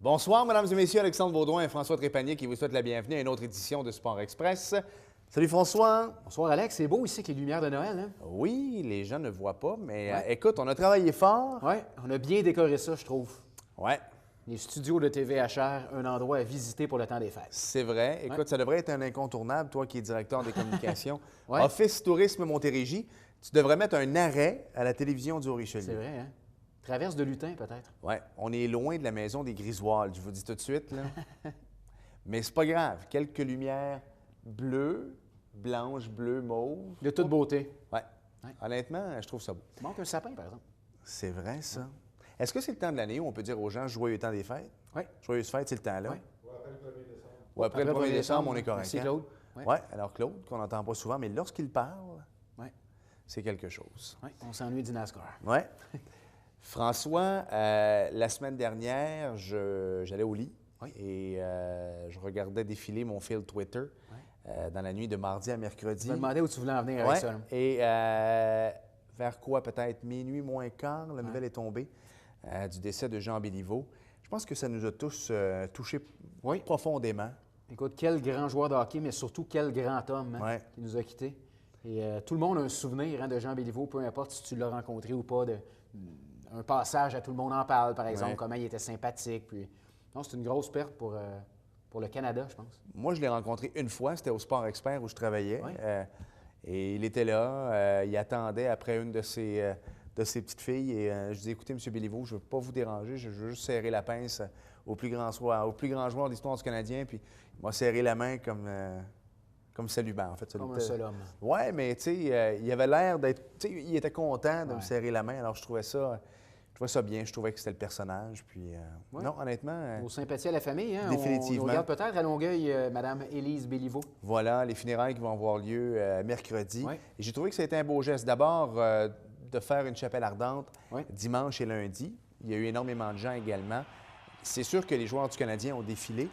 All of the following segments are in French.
Bonsoir, mesdames et messieurs, Alexandre Baudouin et François Trépanier qui vous souhaitent la bienvenue à une autre édition de Sport Express. Salut François! Bonsoir Alex, c'est beau ici avec les lumières de Noël, hein? Oui, les gens ne voient pas, mais Ouais. écoute, on a travaillé fort. Oui, on a bien décoré ça, je trouve. Ouais, Les studios de TVHR, un endroit à visiter pour le temps des fêtes. c'est vrai. Écoute, ça devrait être un incontournable, toi qui es directeur des communications. Ouais. Office Tourisme Montérégie, tu devrais mettre un arrêt à la télévision du Haut-Richelieu. C'est vrai, hein? Traverse de lutin, peut-être. Oui, on est loin de la maison des Griswold, je vous dis tout de suite. Là. Mais c'est pas grave. Quelques lumières bleues, blanches, bleues, mauves. De toute beauté. Ouais. Ouais. Honnêtement, je trouve ça beau. Il manque un sapin, par exemple. C'est vrai, ça. Est-ce que c'est le temps de l'année où on peut dire aux gens joyeux temps des fêtes? Oui. Joyeuses fêtes, c'est le temps-là. Oui. Ou après le 1er décembre, on est correct. Merci, hein? Claude. Oui. Ouais, alors Claude, qu'on n'entend pas souvent, mais lorsqu'il parle, Oui. c'est quelque chose. Oui. On s'ennuie du NASCAR. Ouais. François, la semaine dernière, j'allais au lit Oui. et je regardais défiler mon fil Twitter dans la nuit de mardi à mercredi. Je me demandais où tu voulais en venir Ouais. avec ça. Là. Et vers quoi, peut-être minuit moins quart, la nouvelle est tombée du décès de Jean Béliveau. Je pense que ça nous a tous touchés Oui. profondément. Écoute, quel grand joueur de hockey, mais surtout quel grand homme hein, Ouais. qui nous a quittés. Et tout le monde a un souvenir hein, de Jean Béliveau, peu importe si tu l'as rencontré ou pas, un passage à Tout le monde en parle, par exemple, Ouais. comment il était sympathique. Puis... Non, c'est une grosse perte pour le Canada, je pense. Moi, je l'ai rencontré une fois, c'était au Sport Expert où je travaillais. Ouais. Et il était là, il attendait après une de ses petites filles. Et je dis, écoutez, M. Béliveau, je ne veux pas vous déranger, je veux juste serrer la pince au plus grand joueur de l'histoire du Canadien. Puis il m'a serré la main comme salutant, en fait. Comme un seul homme. Oui, mais tu sais, il avait l'air d'être... Tu sais, il était content de me Ouais. serrer la main, alors je trouvais ça bien. Je trouvais que c'était le personnage. Puis Ouais. non, honnêtement... Nos sympathies à la famille. Hein? Définitivement. On regarde peut-être à Longueuil Mme Élise Béliveau. Voilà, les funérailles qui vont avoir lieu mercredi. Oui. Et j'ai trouvé que ça a été un beau geste. D'abord, de faire une chapelle ardente Oui. dimanche et lundi. Il y a eu énormément de gens également. C'est sûr que les joueurs du Canadien ont défilé,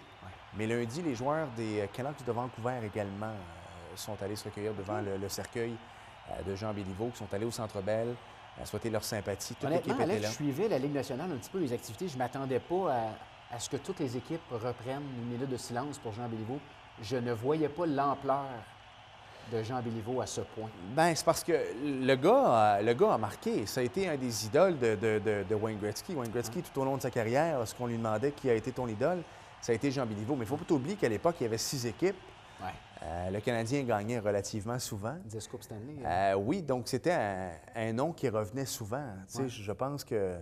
mais lundi, les joueurs des Canucks de Vancouver également sont allés se recueillir devant le cercueil de Jean Béliveau, qui sont allés au Centre Bell, souhaiter leur sympathie. Toute l'équipe Honnêtement, était Alex, là. je suivais la Ligue nationale un petit peu, les activités. Je ne m'attendais pas à ce que toutes les équipes reprennent une minute de silence pour Jean Béliveau. Je ne voyais pas l'ampleur de Jean Béliveau à ce point. Ben, c'est parce que le gars a marqué. Ça a été un des idoles de Wayne Gretzky. Wayne Gretzky, tout au long de sa carrière, lorsqu'on lui demandait qui a été ton idole, ça a été Jean Béliveau. Mais il ne faut pas oublier qu'à l'époque, il y avait 6 équipes. Ouais. Le Canadien gagnait relativement souvent. 10 Coupes Stanley. Oui, donc c'était un nom qui revenait souvent. Tu sais, Ouais. je pense que...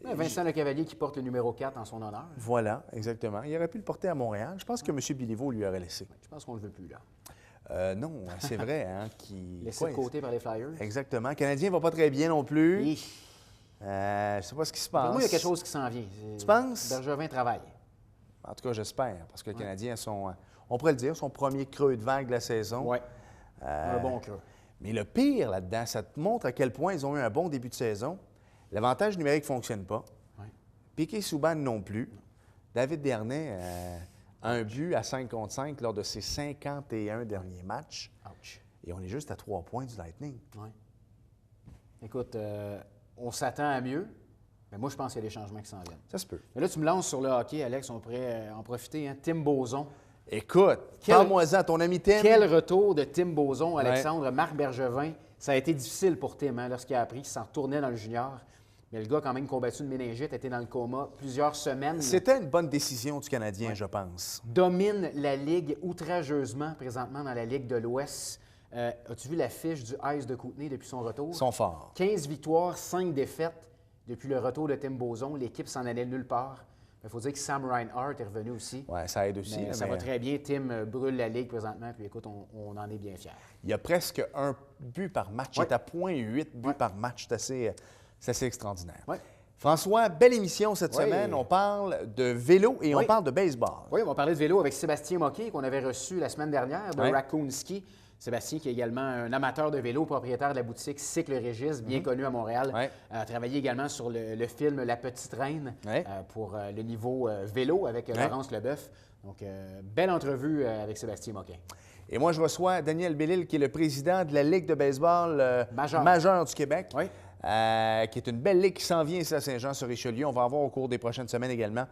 Vincent Lecavalier qui porte le numéro 4 en son honneur. Voilà, exactement. Il aurait pu le porter à Montréal. Je pense que M. Béliveau lui aurait laissé. Je pense qu'on ne le veut plus, là. Non, c'est vrai, hein, qui... Laissé Quoi, de côté par les Flyers. Exactement. Le Canadien ne va pas très bien non plus. Et, Je ne sais pas ce qui se passe. pour moi, il y a quelque chose qui s'en vient. Tu penses? Bergevin travaille. En tout cas, j'espère, parce que les Canadiens sont, on pourrait le dire, son premier creux de vague de la saison. Oui. Un bon creux. Mais le pire là-dedans, ça te montre à quel point ils ont eu un bon début de saison. L'avantage numérique ne fonctionne pas. Ouais. Piquet Souban non plus. David Dernay, un but à 5 contre 5 lors de ses 51 derniers matchs. Ouch. Et on est juste à 3 points du Lightning. Ouais. Écoute, on s'attend à mieux, mais moi, je pense qu'il y a des changements qui s'en viennent. Ça se peut. Mais là, tu me lances sur le hockey, Alex. On pourrait en profiter. Hein? Tim Boson. Écoute, Quel- parle-moi-en, ton ami Tim. Quel retour de Tim Boson, Alexandre. Marc Bergevin. Ça a été difficile pour Tim hein, lorsqu'il a appris qu'il s'en retournait dans le junior. Mais le gars a quand même combattu une méningite, était dans le coma plusieurs semaines. C'était une bonne décision du Canadien, je pense. Domine la Ligue outrageusement présentement dans la Ligue de l'Ouest. As-tu vu la fiche du Ice de Kootenay depuis son retour? Ils sont forts. 15 victoires, 5 défaites depuis le retour de Tim Boson. L'équipe s'en allait nulle part. Il faut dire que Sam Reinhart est revenu aussi. Oui, ça aide aussi. Mais là, ça mais va très bien. Tim brûle la Ligue présentement. Puis écoute, on en est bien fiers. Il y a presque un but par match. Il Ouais. est à 0,8 buts Ouais. par match. C'est assez extraordinaire. Ouais. François, belle émission cette Ouais. semaine. On parle de vélo et on Ouais. parle de baseball. Oui, on va parler de vélo avec Sébastien Moquet, qu'on avait reçu la semaine dernière de Ouais. Raccoon Ski. Sébastien, qui est également un amateur de vélo, propriétaire de la boutique Cycle Régis, bien connu à Montréal, Ouais. a travaillé également sur le film La Petite Reine Ouais. pour le niveau vélo avec Laurence Leboeuf. Donc, belle entrevue avec Sébastien Moquet. Et moi, je reçois Daniel Bellil, qui est le président de la Ligue de baseball Majeur. majeure du Québec. Oui. qui est une belle ligue qui s'en vient ici à Saint-Jean-sur-Richelieu. On va avoir au cours des prochaines semaines également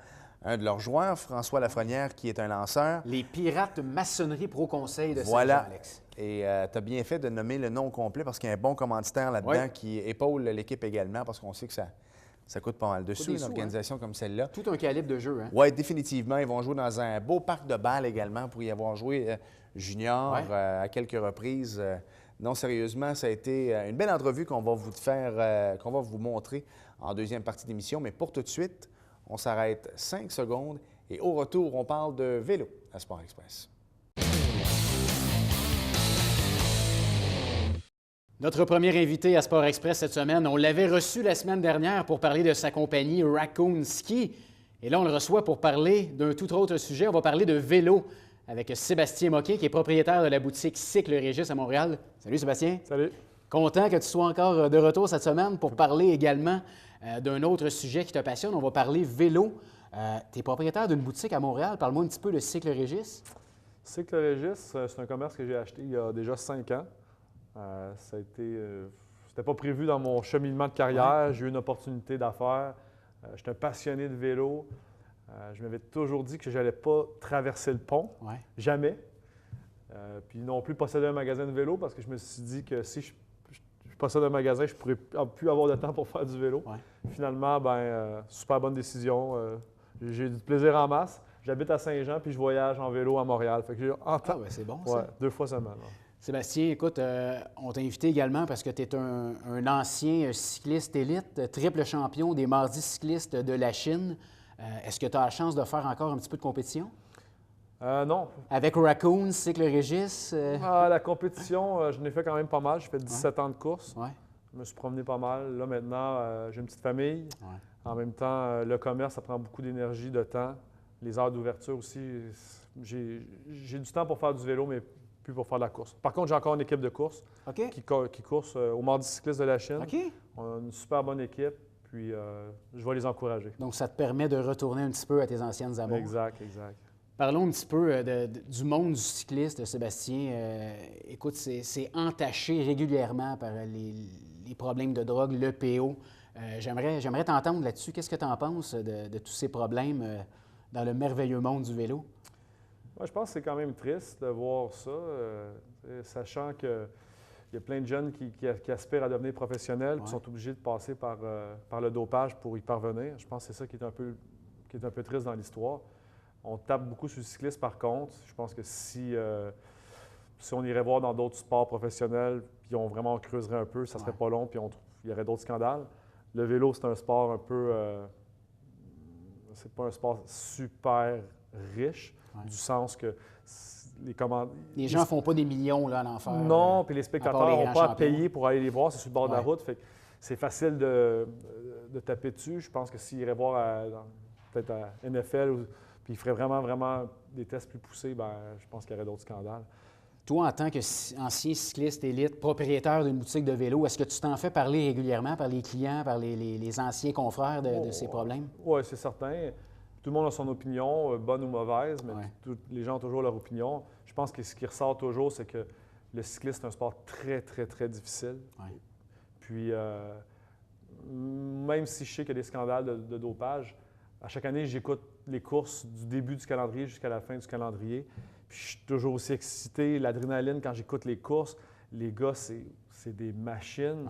un de leurs joueurs, François Lafrenière, qui est un lanceur. Les Pirates Maçonnerie Pro Conseil de Voilà. Saint-Jean, Alex. Et tu as bien fait de nommer le nom complet parce qu'il y a un bon commanditaire là-dedans qui épaule l'équipe également parce qu'on sait que ça coûte pas mal de sous, une organisation comme celle-là. Tout un calibre de jeu, hein? Oui, définitivement. Ils vont jouer dans un beau parc de balles également pour y avoir joué junior à quelques reprises. Non, sérieusement, ça a été une belle entrevue qu'on va vous faire, qu'on va vous montrer en deuxième partie d'émission. Mais pour tout de suite, on s'arrête 5 secondes et au retour, on parle de vélo à Sport Express. Notre premier invité à Sport Express cette semaine, on l'avait reçu la semaine dernière pour parler de sa compagnie Raccoon Ski. Et là, on le reçoit pour parler d'un tout autre sujet. On va parler de vélo avec Sébastien Moquet, qui est propriétaire de la boutique Cycle Régis à Montréal. Salut Sébastien. Salut. Content que tu sois encore de retour cette semaine pour parler également d'un autre sujet qui te passionne. On va parler vélo. Tu es propriétaire d'une boutique à Montréal. Parle-moi un petit peu de Cycle Régis. Cycle Régis, c'est un commerce que j'ai acheté il y a déjà 5 ans. C'était pas prévu dans mon cheminement de carrière. J'ai eu une opportunité d'affaires. J'étais un passionné de vélo. Je m'avais toujours dit que je n'allais pas traverser le pont. Jamais. Puis non plus posséder un magasin de vélo parce que je me suis dit que si je possède un magasin, je ne pourrais plus avoir de temps pour faire du vélo. Finalement, super bonne décision. J'ai eu du plaisir en masse. J'habite à Saint-Jean puis je voyage en vélo à Montréal. Fait que c'est bon ça. 2 fois semaine. Sébastien, écoute, on t'a invité également parce que tu es un ancien cycliste élite, triple champion des mardis cyclistes de la Chine. Est-ce que tu as la chance de faire encore un petit peu de compétition? Non. Avec Raccoon, Cycle Régis? La compétition, je n'ai fait quand même pas mal. J'ai fait 17 ans de course. Je me suis promené pas mal. Là, maintenant, j'ai une petite famille. En même temps, le commerce, ça prend beaucoup d'énergie, de temps. Les heures d'ouverture aussi. J'ai du temps pour faire du vélo, mais plus pour faire de la course. Par contre, j'ai encore une équipe de course qui course au Mardi cycliste de la Chine. On a une super bonne équipe, puis je vais les encourager. Donc, ça te permet de retourner un petit peu à tes anciennes amours. Exact. Parlons un petit peu du monde du cycliste, Sébastien. Écoute, c'est entaché régulièrement par les problèmes de drogue, le PO. J'aimerais t'entendre là-dessus. Qu'est-ce que tu en penses de tous ces problèmes dans le merveilleux monde du vélo? Moi, je pense que c'est quand même triste de voir ça, sachant qu'il y a plein de jeunes qui aspirent à devenir professionnels, qui sont obligés de passer par le dopage pour y parvenir. Je pense que c'est ça qui est un peu triste dans l'histoire. On tape beaucoup sur le cycliste, par contre. Je pense que si on irait voir dans d'autres sports professionnels, puis on vraiment creuserait un peu, ça serait pas long, puis il y aurait d'autres scandales. Le vélo, c'est un sport un peu... c'est pas un sport super riche, du sens que les gens ne font pas des millions là, à l'enfer. Non, puis les spectateurs n'ont pas à payer pour aller les voir, c'est sur le bord de la route. Fait que c'est facile de taper dessus. Je pense que s'ils iraient voir peut-être à NFL, puis ils feraient vraiment des tests plus poussés, je pense qu'il y aurait d'autres scandales. Toi, en tant qu'ancien cycliste élite, propriétaire d'une boutique de vélo, est-ce que tu t'en fais parler régulièrement par les clients, par les anciens confrères de ces problèmes? Oui, c'est certain. Tout le monde a son opinion, bonne ou mauvaise, mais les gens ont toujours leur opinion. Je pense que ce qui ressort toujours, c'est que le cyclisme, c'est un sport très, très, très difficile. Puis, même si je sais qu'il y a des scandales de dopage, à chaque année, j'écoute les courses du début du calendrier jusqu'à la fin du calendrier. Puis, je suis toujours aussi excité. L'adrénaline, quand j'écoute les courses, les gars, c'est des machines.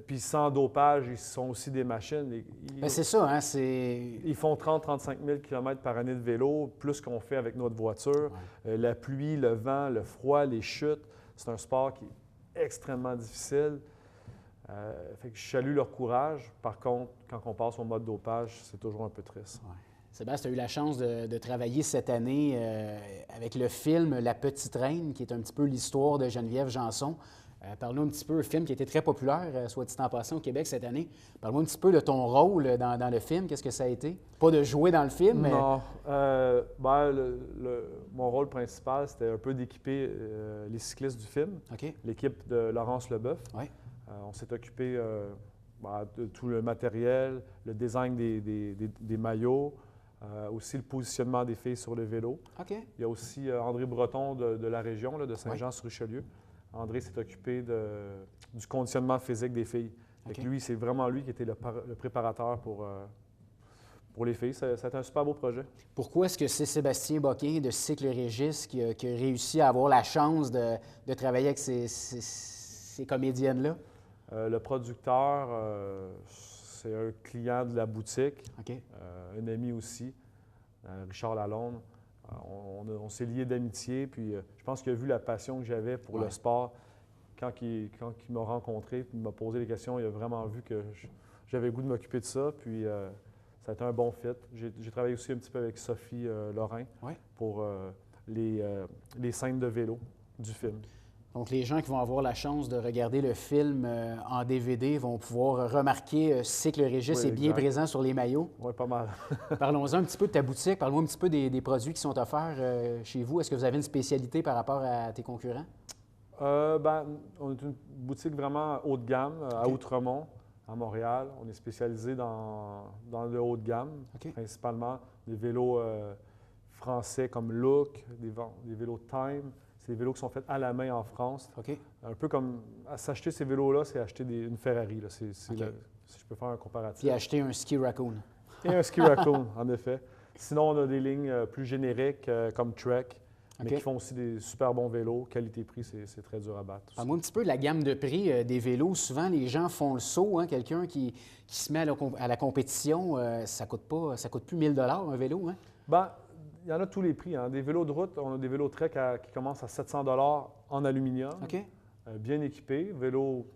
Puis sans dopage, ils sont aussi des machines. C'est ça, hein? Ils font 30-35 000 km par année de vélo, plus qu'on fait avec notre voiture. La pluie, le vent, le froid, les chutes, c'est un sport qui est extrêmement difficile. Fait que je salue leur courage. Par contre, quand on passe au mode dopage, c'est toujours un peu triste. Sébastien, tu as eu la chance de travailler cette année avec le film La Petite Reine, qui est un petit peu l'histoire de Geneviève Janson. Parle-nous un petit peu, un film qui a été très populaire, soit dit en passant, au Québec cette année. Parle-moi un petit peu de ton rôle dans le film. Qu'est-ce que ça a été? Pas de jouer dans le film, mais... Non. Mon rôle principal, c'était un peu d'équiper les cyclistes du film, l'équipe de Laurence Leboeuf. On s'est occupé de tout le matériel, le design des maillots, aussi le positionnement des filles sur le vélo. Il y a aussi André Breton de la région, de Saint-Jean-sur-Richelieu. André s'est occupé du conditionnement physique des filles. Fait que lui, c'est vraiment lui qui était le préparateur pour les filles. Ça a été un super beau projet. Pourquoi est-ce que c'est Sébastien Boquin de Cycle Régis qui a réussi à avoir la chance de travailler avec ces comédiennes-là? Le producteur, c'est un client de la boutique, un ami aussi, Richard Lalonde. On s'est liés d'amitié, puis je pense qu'il a vu la passion que j'avais pour le sport. Quand il m'a rencontré, puis il m'a posé des questions, il a vraiment vu que j'avais le goût de m'occuper de ça, puis ça a été un bon fit. J'ai travaillé aussi un petit peu avec Sophie Lorrain pour les scènes de vélo du film. Donc, les gens qui vont avoir la chance de regarder le film en DVD vont pouvoir remarquer Cycle Régis est bien présent sur les maillots. Oui, pas mal. Parlons-en un petit peu de ta boutique. Parle-moi un petit peu des produits qui sont offerts chez vous. Est-ce que vous avez une spécialité par rapport à tes concurrents? On est une boutique vraiment haut de gamme à Outremont, à Montréal. On est spécialisé dans le haut de gamme, principalement des vélos français comme Look, des vélos Time. C'est des vélos qui sont faits à la main en France. Un peu comme s'acheter ces vélos-là, c'est acheter une Ferrari. Là. Si je peux faire un comparatif. Puis acheter un Ski Raccoon. Et un Ski Raccoon, en effet. Sinon, on a des lignes plus génériques comme Trek, mais qui font aussi des super bons vélos. Qualité-prix, c'est très dur à battre. Parle-moi un petit peu de la gamme de prix des vélos. Souvent, les gens font le saut. Quelqu'un qui se met à la compétition, ça coûte plus 1 000 $ un vélo. Il y en a tous les prix. Des vélos de route, on a des vélos Trek qui commencent à 700 $ en aluminium, bien équipés, vélos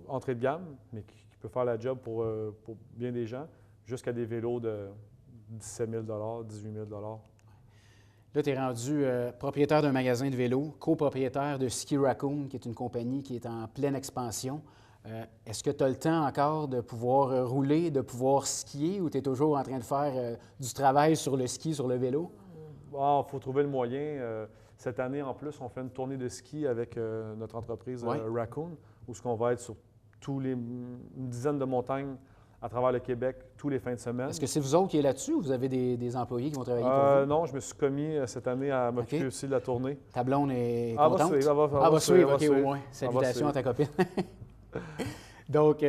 entrée de gamme, mais qui peut faire la job pour bien des gens, jusqu'à des vélos de 17 000 $, 18 000 $. Là, tu es rendu propriétaire d'un magasin de vélos, copropriétaire de Ski Raccoon, qui est une compagnie qui est en pleine expansion. Est-ce que tu as le temps encore de pouvoir rouler, de pouvoir skier, ou tu es toujours en train de faire du travail sur le ski, sur le vélo? Il faut trouver le moyen. Cette année, en plus, on fait une tournée de ski avec notre entreprise Raccoon, où on va être sur une dizaine de montagnes à travers le Québec tous les fins de semaine. Est-ce que c'est vous autres qui êtes là-dessus ou vous avez des employés qui vont travailler pour vous? Non, je me suis commis cette année à m'occuper aussi de la tournée. Ta blonde est contente? Elle va suivre, OK, au moins. Salutations à ta copine. Donc,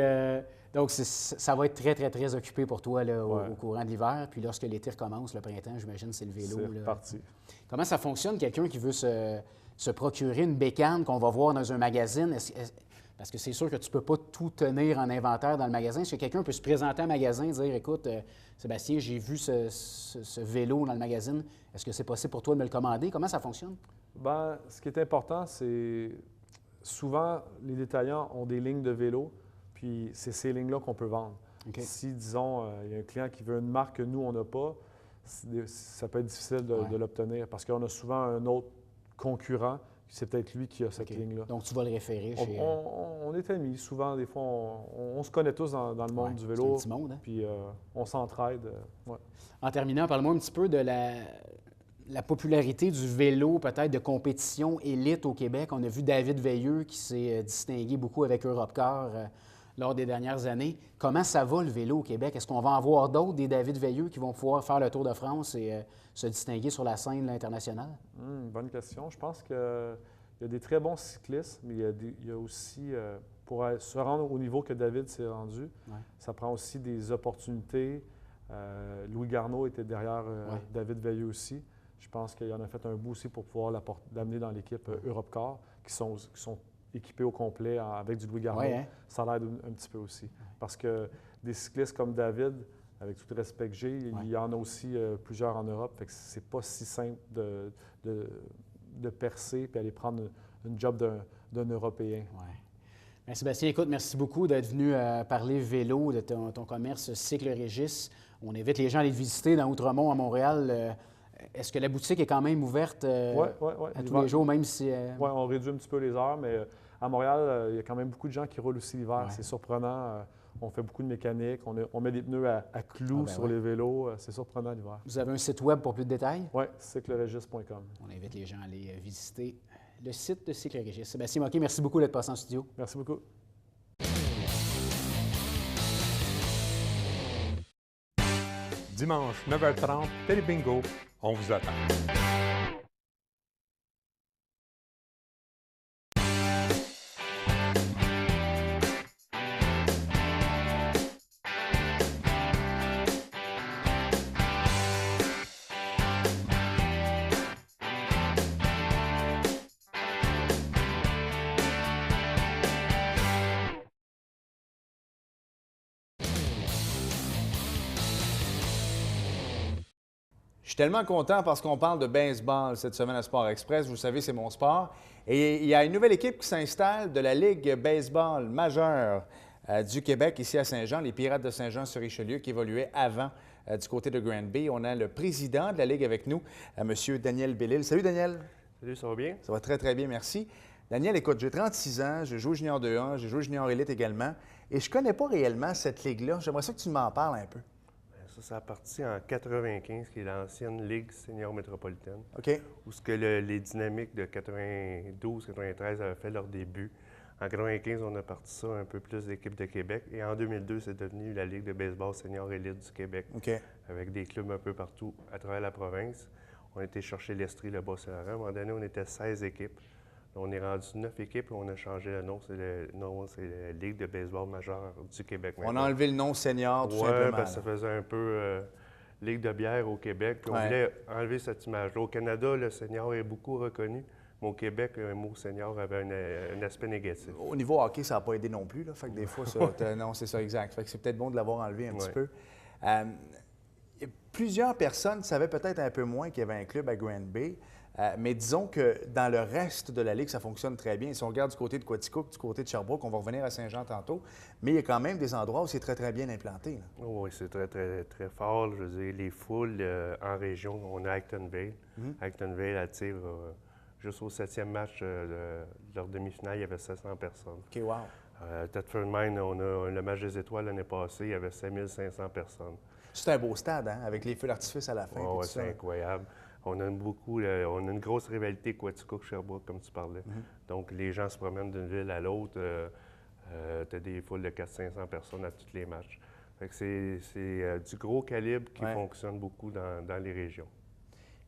ça va être très, très, très occupé pour toi là, au courant de l'hiver. Puis lorsque l'été recommence, le printemps, j'imagine, c'est le vélo. C'est parti. Comment ça fonctionne, quelqu'un qui veut se procurer une bécane qu'on va voir dans un magazine? Parce que c'est sûr que tu ne peux pas tout tenir en inventaire dans le magasin. Est-ce que quelqu'un peut se présenter à un magasin et dire, écoute, Sébastien, j'ai vu ce vélo dans le magazine. Est-ce que c'est possible pour toi de me le commander? Comment ça fonctionne? Ce qui est important, c'est souvent, les détaillants ont des lignes de vélo, puis c'est ces lignes-là qu'on peut vendre. Si, disons, il y a un client qui veut une marque que nous, on n'a pas, ça peut être difficile de l'obtenir parce qu'on a souvent un autre concurrent. C'est peut-être lui qui a cette ligne-là. Donc, tu vas le référer chez... On est amis. Souvent, des fois, on se connaît tous dans le monde du vélo. C'est un petit monde, hein? Puis on s'entraide. En terminant, parle-moi un petit peu de la popularité du vélo, peut-être de compétition élite au Québec. On a vu David Veilleux qui s'est distingué beaucoup avec Europcar lors des dernières années. Comment ça va, le vélo au Québec? Est-ce qu'on va en voir d'autres, des David Veilleux, qui vont pouvoir faire le Tour de France et se distinguer sur la scène internationale? Bonne question. Je pense qu'il y a des très bons cyclistes, mais il y a aussi, pour se rendre au niveau que David s'est rendu, ça prend aussi des opportunités. Louis Garneau était derrière David Veilleux aussi. Je pense qu'il en a fait un bout aussi pour pouvoir l'amener dans l'équipe Europcar, qui sont équipés au complet avec du Louis Garneau. Ça l'aide un petit peu aussi. Parce que des cyclistes comme David, avec tout le respect que j'ai, il y en a aussi plusieurs en Europe. Fait que c'est pas si simple de percer et aller prendre une job d'un Européen. Bien, Sébastien, écoute, merci beaucoup d'être venu parler vélo de ton commerce Cycle Régis. On invite les gens à aller te visiter dans Outremont, à Montréal. Est-ce que la boutique est quand même ouverte à tous les jours, même si... Oui, on réduit un petit peu les heures, mais à Montréal, il y a quand même beaucoup de gens qui roulent aussi l'hiver. C'est surprenant. On fait beaucoup de mécanique. On met des pneus à clous sur les vélos. C'est surprenant l'hiver. Vous avez un site web pour plus de détails? Oui, cyclerégis.com. On invite les gens à aller visiter le site de Cycle Régis. Sébastien Moquet, merci beaucoup d'être passé en studio. Merci beaucoup. Dimanche, 9h30, Télé Bingo. On vous attend. Je suis tellement content parce qu'on parle de baseball cette semaine à Sport Express. Vous savez, c'est mon sport. Et il y a une nouvelle équipe qui s'installe de la Ligue baseball majeure du Québec, ici à Saint-Jean, les Pirates de Saint-Jean-sur-Richelieu, qui évoluaient avant du côté de Granby. On a le président de la Ligue avec nous, M. Daniel Bellil. Salut, Daniel. Salut, ça va bien? Ça va très, très bien, merci. Daniel, écoute, j'ai 36 ans, j'ai joué junior 2A, j'ai joué junior élite également, et je ne connais pas réellement cette ligue-là. J'aimerais ça que tu m'en parles un peu. Ça a parti en 95, qui est l'ancienne Ligue senior métropolitaine. OK. Où ce que les dynamiques de 92-93 avaient fait leur début. En 95, on a parti ça un peu plus d'équipes de Québec. Et en 2002, c'est devenu la Ligue de baseball senior élite du Québec. OK. Avec des clubs un peu partout à travers la province. On a été chercher l'Estrie, le Bas-Saint-Laurent. À un moment donné, on était 16 équipes. On est rendu 9 équipes et on a changé le nom. C'est la Ligue de baseball majeure du Québec maintenant. On a enlevé le nom senior, tout Oui, simplement. parce que ça faisait un peu Ligue de bière au Québec. Puis on voulait enlever cette image-là. Au Canada, le senior est beaucoup reconnu. Mais au Québec, un mot senior avait un aspect négatif. Au niveau hockey, ça n'a pas aidé non plus. Là. Fait que des fois, non, c'est ça, exact. Fait que c'est peut-être bon de l'avoir enlevé un petit peu. Plusieurs personnes savaient peut-être un peu moins qu'il y avait un club à Granby. Mais disons que dans le reste de la Ligue, ça fonctionne très bien. Si on regarde du côté de Quaticook, du côté de Sherbrooke, on va revenir à Saint-Jean tantôt, mais il y a quand même des endroits où c'est très, très bien implanté. Là. Oh, oui, c'est très, très, très fort. Je veux dire, les foules en région, on a Actonville. Actonville attire juste au 7e match de leur demi-finale, il y avait 700 personnes. OK, wow. Thetford Mine, on a le match des étoiles l'année passée, il y avait 5500 personnes. C'est un beau stade, hein, avec les feux d'artifice à la fin. Oui, c'est incroyable. On a on a une grosse rivalité Quaticook-Sherbrooke, comme tu parlais. Donc, les gens se promènent d'une ville à l'autre. Tu as des foules de 400-500 personnes à tous les matchs. Fait que c'est du gros calibre qui fonctionne beaucoup dans les régions.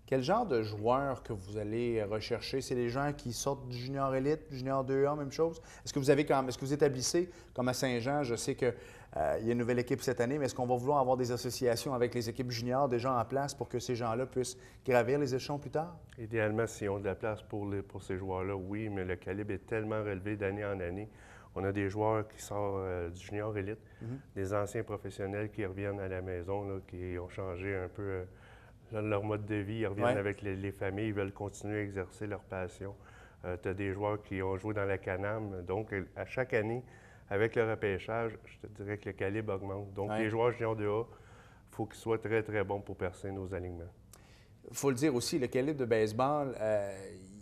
Quel genre de joueurs que vous allez rechercher? C'est les gens qui sortent du junior élite, du junior 2A, même chose? Est-ce que vous établissez, comme à Saint-Jean, je sais qu'il y a une nouvelle équipe cette année, mais est-ce qu'on va vouloir avoir des associations avec les équipes juniors déjà en place pour que ces gens-là puissent gravir les échelons plus tard? Idéalement, s'ils ont de la place pour ces joueurs-là, oui, mais le calibre est tellement relevé d'année en année. On a des joueurs qui sortent du junior élite, des anciens professionnels qui reviennent à la maison, là, qui ont changé un peu leur mode de vie. Ils reviennent avec les familles, ils veulent continuer à exercer leur passion. Tu as des joueurs qui ont joué dans la Can-Am. Donc, à chaque année, avec le repêchage, je te dirais que le calibre augmente. Donc, les joueurs junior 2A, il faut qu'ils soient très, très bons pour percer nos alignements. Il faut le dire aussi, le calibre de baseball,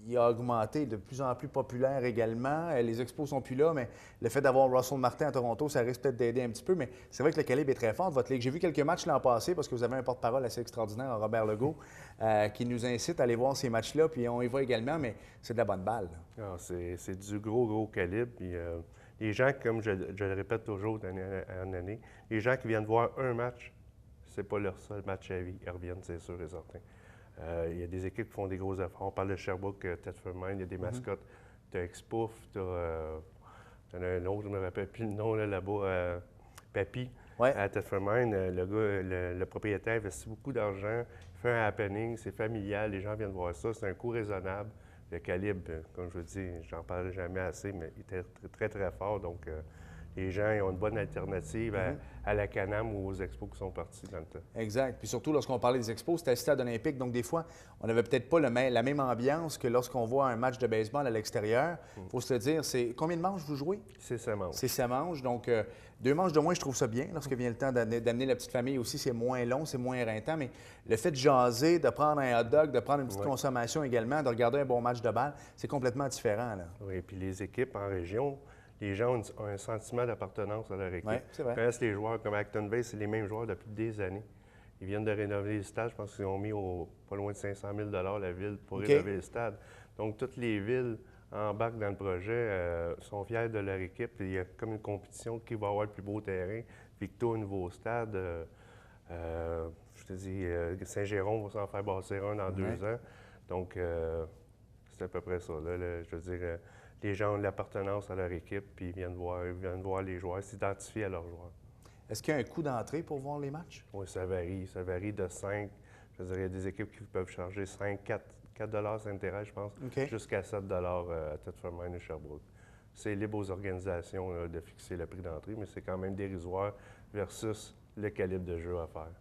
il a augmenté, de plus en plus populaire également. Les expos sont plus là, mais le fait d'avoir Russell Martin à Toronto, ça risque peut-être d'aider un petit peu. Mais c'est vrai que le calibre est très fort de votre ligue. J'ai vu quelques matchs l'an passé parce que vous avez un porte-parole assez extraordinaire, Robert Legault, qui nous incite à aller voir ces matchs-là. Puis on y va également, mais c'est de la bonne balle. C'est du gros, gros calibre. Puis, les gens, comme je le répète toujours d'année en année, les gens qui viennent voir un match, c'est pas leur seul match à vie. Ils reviennent, c'est sûr et certain. Il y a des équipes qui font des gros efforts. On parle de Sherbrooke, Thetford Mine, il y a des mascottes. Tu as Expouf, tu as un autre, je ne me rappelle plus le nom là-bas, Papy, à Thetford Mine. Le gars, le propriétaire investit beaucoup d'argent, il fait un happening, c'est familial, les gens viennent voir ça, c'est un coût raisonnable. Le calibre, comme je vous dis, j'en parlerai jamais assez, mais il était très, très, très fort. Donc, les gens ils ont une bonne alternative à la Can-Am ou aux expos qui sont partis dans le temps. Exact. Puis surtout, lorsqu'on parlait des expos, c'était le stade olympique. Donc, des fois, on n'avait peut-être pas la même ambiance que lorsqu'on voit un match de baseball à l'extérieur. Il faut se le dire, c'est combien de manches vous jouez? C'est 7 manches. C'est 7 manches. Donc, 2 manches de moins, je trouve ça bien. Lorsque vient le temps d'amener la petite famille aussi, c'est moins long, c'est moins éreintant. Mais le fait de jaser, de prendre un hot dog, de prendre une petite consommation également, de regarder un bon match de balle, c'est complètement différent. Là. Oui, puis les équipes en région, les gens ont un sentiment d'appartenance à leur équipe. Oui, c'est vrai. Ils connaissent les joueurs. Comme Actonville, c'est les mêmes joueurs depuis des années. Ils viennent de rénover le stade. Je pense qu'ils ont mis pas loin de 500 000 la ville pour rénover le stade. Donc, toutes les villes embarquent dans le projet, sont fiers de leur équipe. Il y a comme une compétition qui va avoir le plus beau terrain. Victo, nouveau stade. Je te dis, Saint-Jérôme va s'en faire bâtir un dans 2 ans. Donc, c'est à peu près ça. Là, je veux dire, les gens ont de l'appartenance à leur équipe, puis ils viennent voir les joueurs, s'identifient à leurs joueurs. Est-ce qu'il y a un coût d'entrée pour voir les matchs? Oui, ça varie. Ça varie de 5. Je veux dire, il y a des équipes qui peuvent charger 5, 4 Saint-Thérèse, je pense, jusqu'à 7 à Thetford Mine et Sherbrooke. C'est libre aux organisations là, de fixer le prix d'entrée, mais c'est quand même dérisoire versus le calibre de jeu à faire.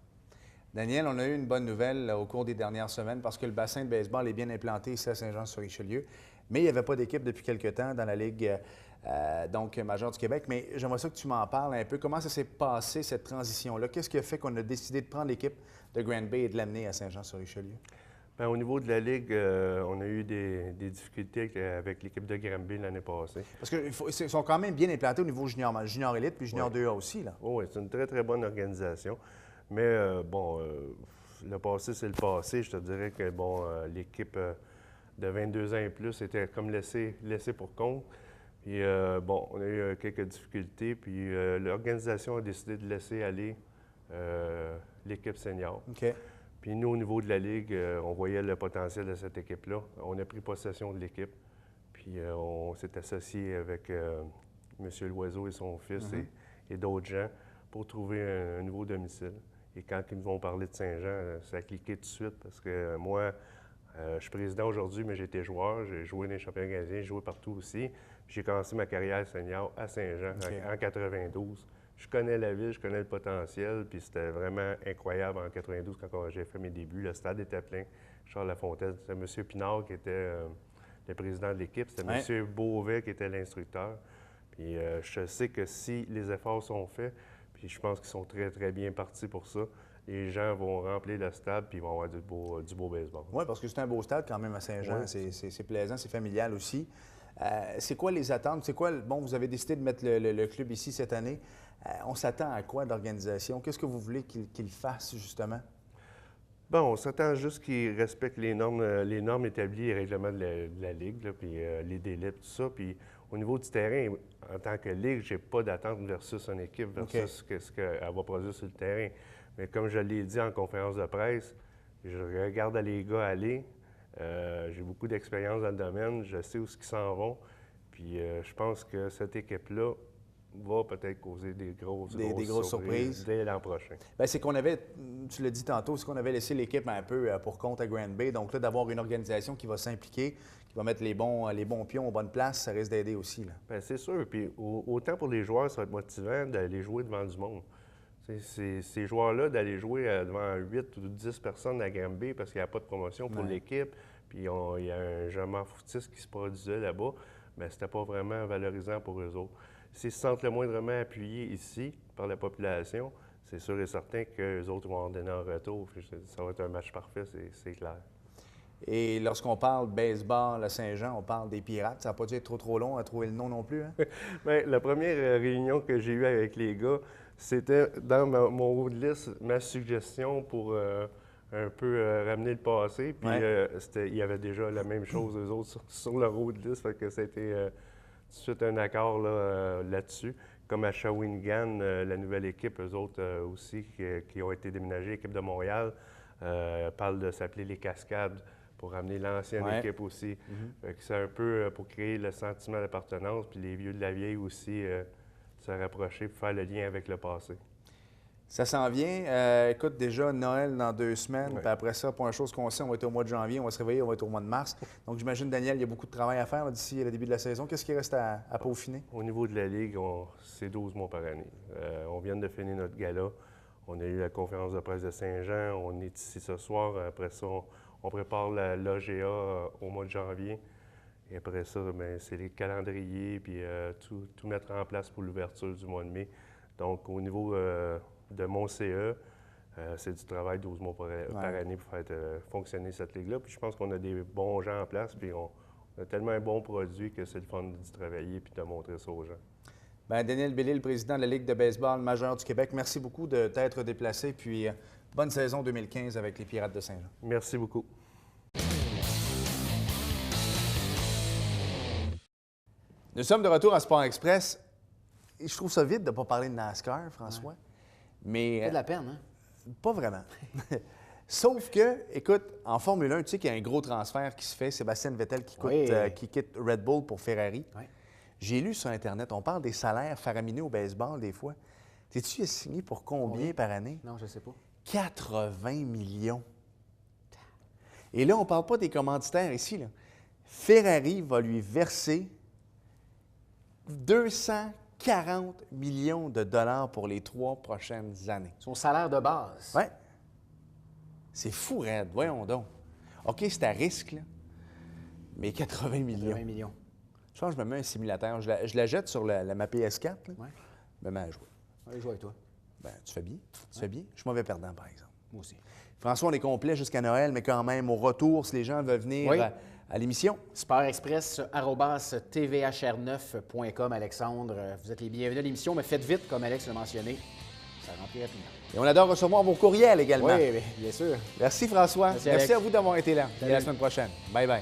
Daniel, on a eu une bonne nouvelle au cours des dernières semaines parce que le bassin de baseball est bien implanté ici à Saint-Jean-sur-Richelieu, mais il n'y avait pas d'équipe depuis quelque temps dans la Ligue majeure du Québec. Mais j'aimerais ça que tu m'en parles un peu. Comment ça s'est passé, cette transition-là? Qu'est-ce qui a fait qu'on a décidé de prendre l'équipe de Grand Bay et de l'amener à Saint-Jean-sur-Richelieu? Bien, au niveau de la Ligue, on a eu des difficultés avec l'équipe de Granby l'année passée. Parce qu'ils sont quand même bien implantés au niveau junior, junior élite puis junior 2A aussi, là. Oh, oui, c'est une très, très bonne organisation. Mais le passé, c'est le passé. Je te dirais que l'équipe de 22 ans et plus était comme laissée pour compte. Puis, on a eu quelques difficultés. Puis, l'organisation a décidé de laisser aller l'équipe senior. OK. Puis, nous, au niveau de la Ligue, on voyait le potentiel de cette équipe-là. On a pris possession de l'équipe. Puis, on s'est associé avec M. Loiseau et son fils et d'autres gens pour trouver un nouveau domicile. Et quand ils nous ont parlé de Saint-Jean, ça a cliqué tout de suite parce que moi, je suis président aujourd'hui, mais j'étais joueur. J'ai joué dans les championnats canadiens, j'ai joué partout aussi. J'ai commencé ma carrière senior à Saint-Jean en 92. Je connais la ville, je connais le potentiel, puis c'était vraiment incroyable en 92 quand j'ai fait mes débuts. Le stade était plein. Charles Lafontaine, c'était M. Pinard qui était le président de l'équipe, c'était M. Beauvais qui était l'instructeur. Puis je sais que si les efforts sont faits, puis je pense qu'ils sont très, très bien partis pour ça. Les gens vont remplir le stade puis ils vont avoir du beau baseball. Oui, parce que c'est un beau stade quand même à Saint-Jean. Oui. C'est plaisant, c'est familial aussi. C'est quoi les attentes? C'est quoi, vous avez décidé de mettre le club ici cette année. On s'attend à quoi d'organisation? Qu'est-ce que vous voulez qu'il fasse, justement? Bon, on s'attend juste qu'ils respectent les normes établies, les règlements de la Ligue, là, puis les délais, tout ça. Puis au niveau du terrain, en tant que Ligue, j'ai pas d'attente versus une équipe, versus ce qu'elle va produire sur le terrain. Mais comme je l'ai dit en conférence de presse, je regarde les gars aller. J'ai beaucoup d'expérience dans le domaine. Je sais où ils s'en vont. Puis je pense que cette équipe-là va peut-être causer des grosses surprises dès l'an prochain. Bien, c'est qu'on avait, tu l'as dit tantôt, c'est qu'on avait laissé l'équipe un peu pour compte à Grand Bay. Donc là, d'avoir une organisation qui va s'impliquer, qui va mettre les bons pions aux bonnes places, ça risque d'aider aussi, là. Bien, c'est sûr. Puis autant pour les joueurs, ça va être motivant d'aller jouer devant du monde. Ces joueurs-là, d'aller jouer devant 8 ou 10 personnes à Granby parce qu'il n'y a pas de promotion pour l'équipe, puis il y a un jeune footiste qui se produisait là-bas, bien, c'était pas vraiment valorisant pour eux autres. S'ils se sentent le moindrement appuyés ici par la population, c'est sûr et certain qu'eux autres vont en donner en retour. Ça va être un match parfait, c'est clair. Et lorsqu'on parle baseball à Saint-Jean, on parle des Pirates. Ça n'a pas dû être trop long à trouver le nom non plus, hein? Bien, la première réunion que j'ai eue avec les gars, c'était dans mon road list, ma suggestion pour un peu ramener le passé. Puis il y avait déjà la même chose, eux autres, sur le road list. Fait que c'était tout de suite un accord là-dessus. Comme à Shawinigan, la nouvelle équipe, eux autres aussi, qui ont été déménagés, l'équipe de Montréal, parle de s'appeler les Cascades pour ramener l'ancienne équipe aussi. Fait que c'est un peu pour créer le sentiment d'appartenance, puis les vieux de la vieille aussi se rapprocher pour faire le lien avec le passé. Ça s'en vient. Écoute, déjà Noël dans 2 semaines, puis après ça, pour une chose qu'on sait, on va être au mois de janvier, on va se réveiller, on va être au mois de mars. Donc j'imagine, Daniel, il y a beaucoup de travail à faire là, d'ici le début de la saison. Qu'est-ce qui reste à peaufiner? Au niveau de la Ligue, c'est 12 mois par année. On vient de finir notre gala. On a eu la conférence de presse de Saint-Jean. On est ici ce soir. Après ça, on prépare l'AGA au mois de janvier. Et après ça, bien, c'est les calendriers, puis tout mettre en place pour l'ouverture du mois de mai. Donc, au niveau de mon CE, c'est du travail 12 mois par année pour faire fonctionner cette ligue-là. Puis je pense qu'on a des bons gens en place, puis on a tellement un bon produit que c'est le fun d'y travailler puis de montrer ça aux gens. Bien, Daniel Bellil, le président de la Ligue de baseball majeure du Québec, merci beaucoup de t'être déplacé, puis bonne saison 2015 avec les Pirates de Saint-Jean. Merci beaucoup. Nous sommes de retour à Sport Express. Et je trouve ça vite de ne pas parler de NASCAR, François. Mais, C'est de la peine, hein? Pas vraiment. Sauf que, écoute, en Formule 1, tu sais qu'il y a un gros transfert qui se fait. Sébastien Vettel qui quitte Red Bull pour Ferrari. Oui. J'ai lu sur Internet, on parle des salaires faramineux au baseball des fois. Sais-tu, il est signé pour combien par année? Non, je ne sais pas. 80 millions. Et là, on ne parle pas des commanditaires ici, là. Ferrari va lui verser 240 millions de dollars pour les 3 prochaines années. Son salaire de base. Oui. C'est fou, raide. Voyons donc. OK, c'est à risque, là. Mais 80 millions. 20 millions. Je pense que je me mets un simulateur. Je la jette sur ma PS4. Là. Ouais. Je me mets à jouer. Allez, joue avec toi. Ben, tu fais bien. Tu fais bien. Je suis mauvais perdant, par exemple. Moi aussi. François, on est complet jusqu'à Noël, mais quand même, au retour, si les gens veulent venir Oui. à l'émission. sportexpress@tvhr9.com, Alexandre. Vous êtes les bienvenus à l'émission, mais faites vite, comme Alex l'a mentionné. Ça remplit rapidement. Et on adore recevoir vos courriels également. Oui, bien sûr. Merci, François. Merci, Alex. Merci à vous d'avoir été là. Et à la Salut. semaine prochaine. Bye bye.